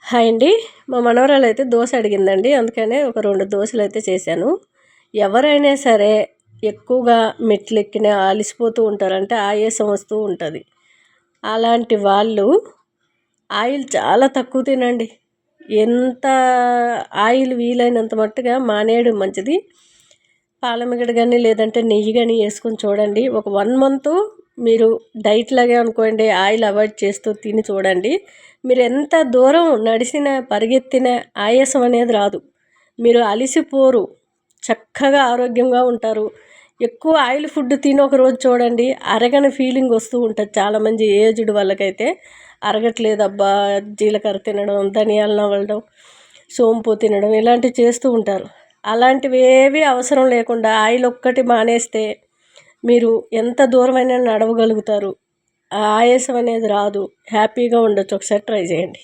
Hi అండి. మా మనవరాలైతే దోస అడిగిందండి. అందుకనే ఒక 2 దోసలైతే చేశాను. ఎవరైనా సరే ఎక్కువగా మెట్లెక్కినా అలిసిపోతూ ఉంటారు. అంటే ఆయాసం వస్తూ ఉంటది. అలాంటి వాళ్ళు ఆయిల్ చాలా తక్కువ తినండి. ఎంత ఆయిల్ వీలైనంత మట్టుగా మానేయడం మంచిది. పాలమిగడ గాని లేదంటే నెయ్యి గాని యేసుకొని చూడండి. ఒక 1 మంతు మీరు డైట్ లాగే అనుకోండి. ఆయిల్ అవాయిడ్ చేస్తూ తిని చూడండి. మీరు ఎంత దూరం నడిసినా, పరిగెత్తినా ఆయాసం అనేది రాదు. మీరు అలిసిపోరు. చక్కగా ఆరోగ్యంగా ఉంటారు. ఎక్కువ ఆయిల్ ఫుడ్ తిని ఒకరోజు చూడండి. అరగని ఫీలింగ్ వస్తూ ఉంటుంది. చాలామంది ఏజ్డ్ వాళ్ళకైతే అరగట్లేదబ్బా, జీలకర్ర తినడం, ధనియాలు నవలడం, సోంపు తినడం ఇలాంటివి చేస్తూ ఉంటారు. అలాంటివి ఏవి అవసరం లేకుండా ఆయిల్ ఒక్కటి మానేస్తే మీరు ఎంత దూరమైనా నడవగలుగుతారు. ఆ ఆయాసం అనేది రాదు. హ్యాపీగా ఉండొచ్చు. ఒకసారి ట్రై చేయండి.